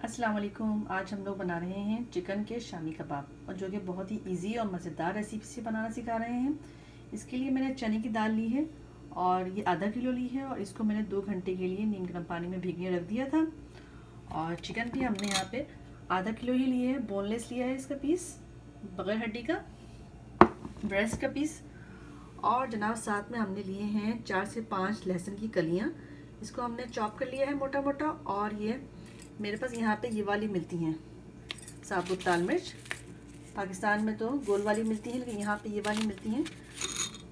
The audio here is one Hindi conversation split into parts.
अस्सलाम वालेकुम। आज हम लोग बना रहे हैं चिकन के शामी कबाब, और जो कि बहुत ही इजी और मज़ेदार रेसिपी से बनाना सिखा रहे हैं। इसके लिए मैंने चने की दाल ली है और ये आधा किलो ली है, और इसको मैंने 2 घंटे के लिए नीम गर्म पानी में भीगने रख दिया था। और चिकन भी हमने यहाँ पे आधा किलो ही लिए है, बोनलेस लिया है इसका पीस, बगैर हड्डी का, ब्रेस्ट का पीस। और जनाब साथ में हमने लिए हैं 4 से 5 लहसुन की कलियाँ, इसको हमने चॉप कर लिया है मोटा मोटा। और ये मेरे पास यहाँ पे ये वाली मिलती हैं साबुत लाल मिर्च, पाकिस्तान में तो गोल वाली मिलती है, लेकिन यहाँ पे ये वाली मिलती हैं।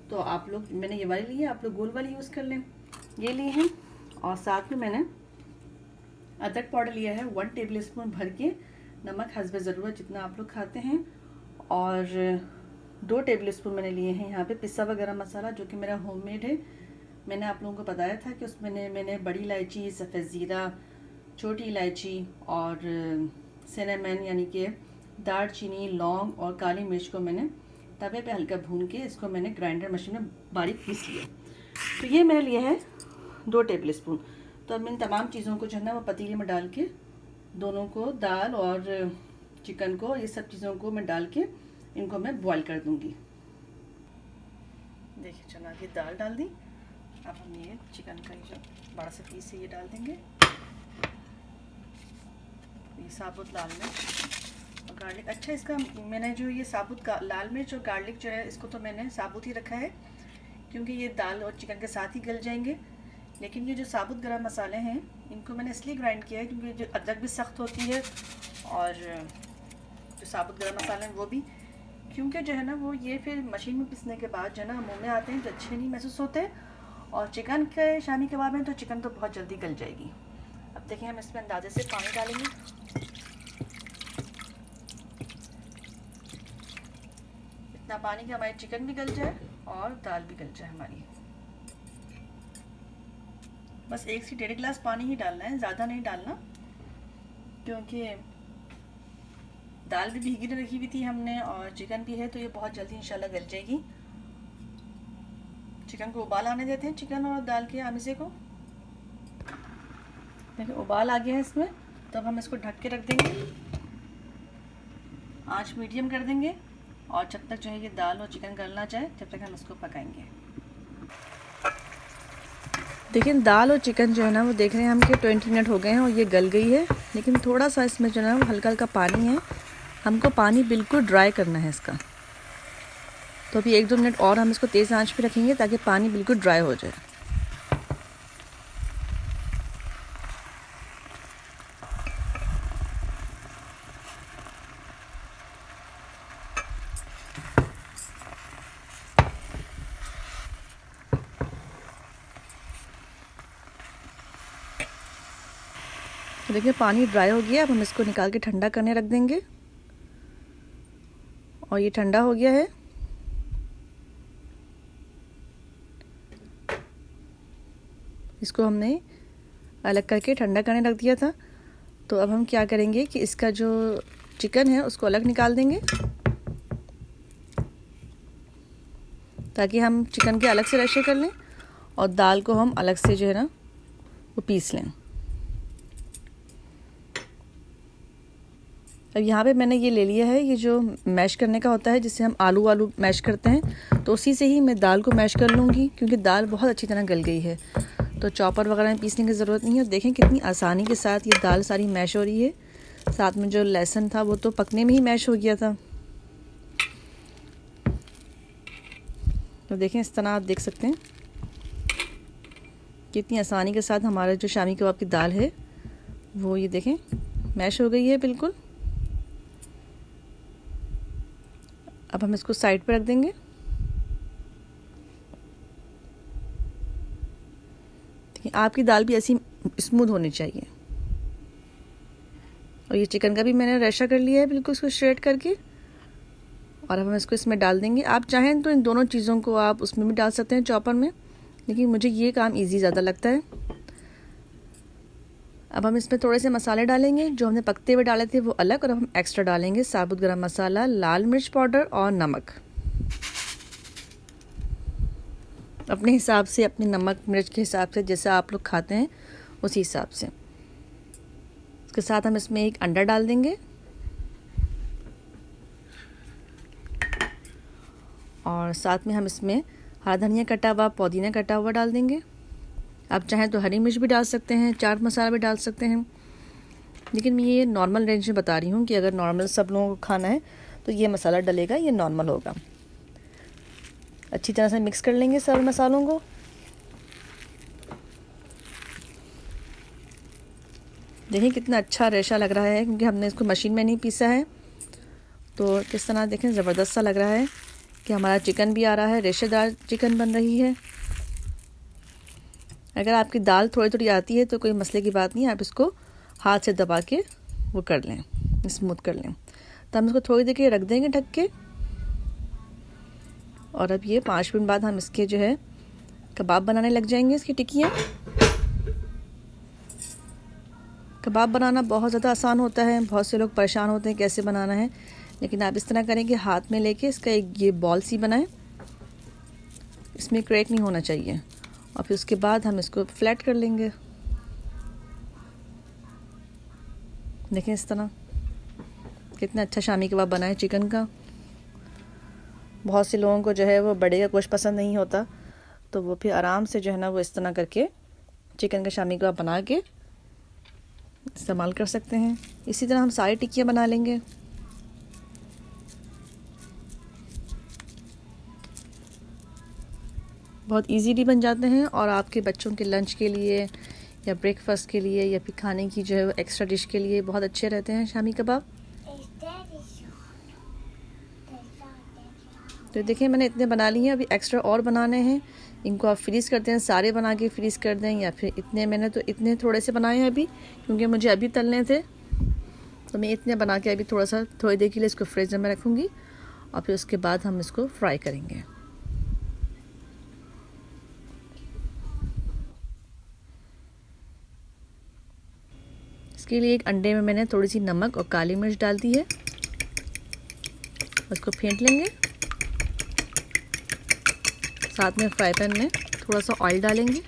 तो आप लोग, मैंने ये वाली ली है, आप लोग गोल वाली यूज़ कर लें, ये ली है। और साथ में मैंने अदरक पाउडर लिया है 1 टेबल स्पून भर के, नमक हस्ब ज़रूरत जितना आप लोग खाते हैं। और 2 टेबल स्पून मैंने लिए हैं यहाँ पे पिसा हुआ गरम मसाला, जो कि मेरा होममेड है। मैंने आप लोगों को बताया था कि उसमें मैंने बड़ी इलायची, सफ़ेद ज़ीरा, छोटी इलायची और सिनेमन यानी कि दालचीनी, लौंग और काली मिर्च को मैंने तवे पे हल्का भून के इसको मैंने ग्राइंडर मशीन में बारीक पीस लिया। तो ये मैंने लिया है 2 टेबल स्पून। तो अब इन तमाम चीज़ों को जो है ना वो पतीले में डाल के, दोनों को, दाल और चिकन को, ये सब चीज़ों को मैं डाल के इनको मैं बॉईल कर दूँगी। देखिए चना की दाल डाल दी। अब हम ये चिकन का जो बड़ा सा पीस है ये डाल देंगे, ये साबुत लाल मिर्च और गार्लिक। अच्छा, इसका मैंने जो ये साबुत लाल मिर्च और गार्लिक जो है, इसको तो मैंने साबुत ही रखा है क्योंकि ये दाल और चिकन के साथ ही गल जाएंगे। लेकिन ये जो साबुत गरम मसाले हैं, इनको मैंने इसलिए ग्राइंड किया है क्योंकि जो अदरक भी सख्त होती है और जो साबुत गरम मसाले हैं वो भी, क्योंकि जो है ना वो ये फिर मशीन में पिसने के बाद जो है ना मुँह में आते हैं तो अच्छे नहीं महसूस होते। और चिकन के शामी कबाब में तो चिकन तो बहुत जल्दी गल जाएगी। अब देखिए हम इसमें अंदाजे से पानी डालेंगे। इतना पानी कि हमारी चिकन भी गल जाए और दाल भी गल जाए हमारी। बस 1 से 1.5 गिलास पानी ही डालना है, ज़्यादा नहीं डालना, क्योंकि दाल भी भीगी रखी हुई थी हमने और चिकन भी है, तो ये बहुत जल्दी इंशाल्लाह गल जाएगी। चिकन को उबाल आने देते हैं, चिकन और दाल के आमिज़े को। देखिए उबाल आ गया है इसमें, तो अब हम इसको ढक के रख देंगे, आंच मीडियम कर देंगे। और जब तक जो है ये दाल और चिकन गलना जाए, जब तक हम इसको पकाएंगे। देखिए दाल और चिकन जो है ना वो देख रहे हैं हम कि 20 मिनट हो गए हैं और ये गल गई है, लेकिन थोड़ा सा इसमें जो है ना हल्का हल्का पानी है। हमको पानी बिल्कुल ड्राई करना है इसका। तो अभी 1-2 मिनट और हम इसको तेज़ आंच पे रखेंगे ताकि पानी बिल्कुल ड्राई हो जाए। तो देखिए पानी ड्राई हो गया। अब हम इसको निकाल के ठंडा करने रख देंगे, और ये ठंडा हो गया है। इसको हमने अलग करके ठंडा करने रख दिया था। तो अब हम क्या करेंगे कि इसका जो चिकन है उसको अलग निकाल देंगे, ताकि हम चिकन के अलग से रशे कर लें और दाल को हम अलग से जो है ना वो पीस लें। अब यहाँ पे मैंने ये ले लिया है, ये जो मैश करने का होता है जिससे हम आलू मैश करते हैं, तो उसी से ही मैं दाल को मैश कर लूँगी, क्योंकि दाल बहुत अच्छी तरह गल गई है, तो चॉपर वगैरह में पीसने की ज़रूरत नहीं है। और देखें कितनी आसानी के साथ ये दाल सारी मैश हो रही है। साथ में जो लहसुन था वो तो पकने में ही मैश हो गया था। तो देखें इस तरह आप देख सकते हैं कितनी आसानी के साथ हमारा जो शामी कबाब की दाल है वो, ये देखें, मैश हो गई है बिल्कुल। अब हम इसको साइड पर रख देंगे। देखिए आपकी दाल भी ऐसी स्मूथ होनी चाहिए। और ये चिकन का भी मैंने रेशा कर लिया है बिल्कुल, इसको श्रेड करके। और अब हम इसको इसमें डाल देंगे। आप चाहें तो इन दोनों चीज़ों को आप उसमें भी डाल सकते हैं, चॉपर में, लेकिन मुझे ये काम इजी ज़्यादा लगता है। अब हम इसमें थोड़े से मसाले डालेंगे, जो हमने पकते हुए डाले थे वो अलग, और अब हम एक्स्ट्रा डालेंगे साबुत गरम मसाला, लाल मिर्च पाउडर और नमक। अपने हिसाब से, अपने नमक मिर्च के हिसाब से, जैसा आप लोग खाते हैं उसी हिसाब से। उसके साथ हम इसमें एक अंडा डाल देंगे और साथ में हम इसमें हरा धनिया कटा हुआ, पुदीना कटा हुआ डाल देंगे। आप चाहें तो हरी मिर्च भी डाल सकते हैं, चाट मसाला भी डाल सकते हैं, लेकिन मैं ये नॉर्मल रेंज में बता रही हूँ कि अगर नॉर्मल सब लोगों को खाना है तो ये मसाला डलेगा, ये नॉर्मल होगा। अच्छी तरह से मिक्स कर लेंगे सब मसालों को। देखिए कितना अच्छा रेशा लग रहा है, क्योंकि हमने इसको मशीन में नहीं पीसा है। तो किस तरह देखें ज़बरदस्त सा लग रहा है कि हमारा चिकन भी आ रहा है, रेशेदार चिकन बन रही है। अगर आपकी दाल थोड़ी थोड़ी आती है तो कोई मसले की बात नहीं, आप इसको हाथ से दबा के वो कर लें, स्मूथ कर लें। तो हम इसको थोड़ी देर के रख देंगे ढक के। और अब ये 5 मिनट बाद हम इसके जो है कबाब बनाने लग जाएंगे, इसकी टिक्कियाँ। कबाब बनाना बहुत ज़्यादा आसान होता है, बहुत से लोग परेशान होते हैं कैसे बनाना है, लेकिन आप इस तरह करें कि हाथ में लेके इसका एक ये बॉल सी बनाएं, इसमें क्रैक नहीं होना चाहिए। और फिर उसके बाद हम इसको फ्लैट कर लेंगे। देखें इस तरह कितना अच्छा शामी कबाब बना है चिकन का। बहुत से लोगों को जो है वो बड़े का गोश्त पसंद नहीं होता, तो वो फिर आराम से जो है ना वो इस तरह करके चिकन का शामी कबाब बना के इस्तेमाल कर सकते हैं। इसी तरह हम सारी टिक्कियाँ बना लेंगे। बहुत इजीली बन जाते हैं और आपके बच्चों के लंच के लिए या ब्रेकफास्ट के लिए या फिर खाने की जो है एक्स्ट्रा डिश के लिए बहुत अच्छे रहते हैं शामी कबाब। तो देखिए मैंने इतने बना लिए हैं, अभी एक्स्ट्रा और बनाने हैं। इनको आप फ्रीज़ करते हैं, सारे बना के फ्रीज़ कर दें, या फिर इतने मैंने तो इतने थोड़े से बनाए हैं अभी, क्योंकि मुझे अभी तलने थे। तो मैं इतने बना के अभी थोड़ी देर के लिए इसको फ्रीज़र में रखूँगी और फिर उसके बाद हम इसको फ्राई करेंगे। इसके लिए एक अंडे में मैंने थोड़ी सी नमक और काली मिर्च डाल दी है, उसको फेंट लेंगे। साथ में फ्राई पैन में थोड़ा सा ऑयल डालेंगे।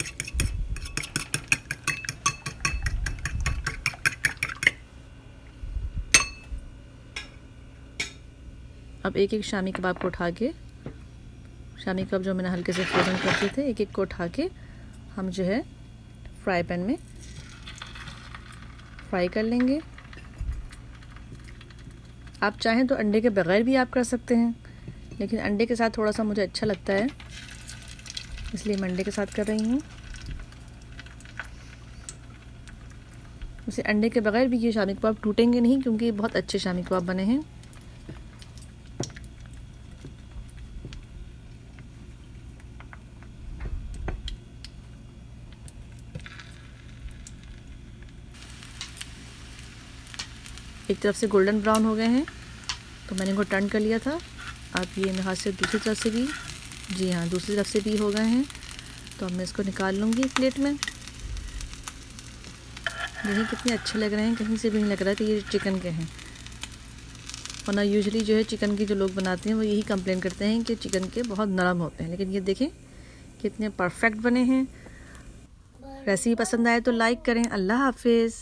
अब एक एक शामी कबाब को उठा के, शामी कबाब जो मैंने हल्के से फ्रोजन कर दिए थे, एक एक को उठा के हम जो है फ्राई पैन में फ्राई कर लेंगे। आप चाहें तो अंडे के बगैर भी आप कर सकते हैं, लेकिन अंडे के साथ थोड़ा सा मुझे अच्छा लगता है, इसलिए मैं अंडे के साथ कर रही हूँ। वैसे अंडे के बगैर भी ये शामी कबाब टूटेंगे नहीं, क्योंकि ये बहुत अच्छे शामी कबाब बने हैं। एक तरफ से गोल्डन ब्राउन हो गए हैं तो मैंने इनको टर्न कर लिया था। अब ये मेरे हाथ से दूसरी तरफ से भी, जी हाँ दूसरी तरफ से भी हो गए हैं, तो अब मैं इसको निकाल लूँगी प्लेट में। देखिए कितने अच्छे लग रहे हैं, कहीं से भी नहीं लग रहा कि ये चिकन के हैं। वरना यूजुअली जो है चिकन की जो लोग बनाते हैं वो यही कंप्लेन करते हैं कि चिकन के बहुत नरम होते हैं, लेकिन ये देखें कितने परफेक्ट बने हैं। रेसिपी पसंद आए तो लाइक करें। अल्लाह हाफिज़।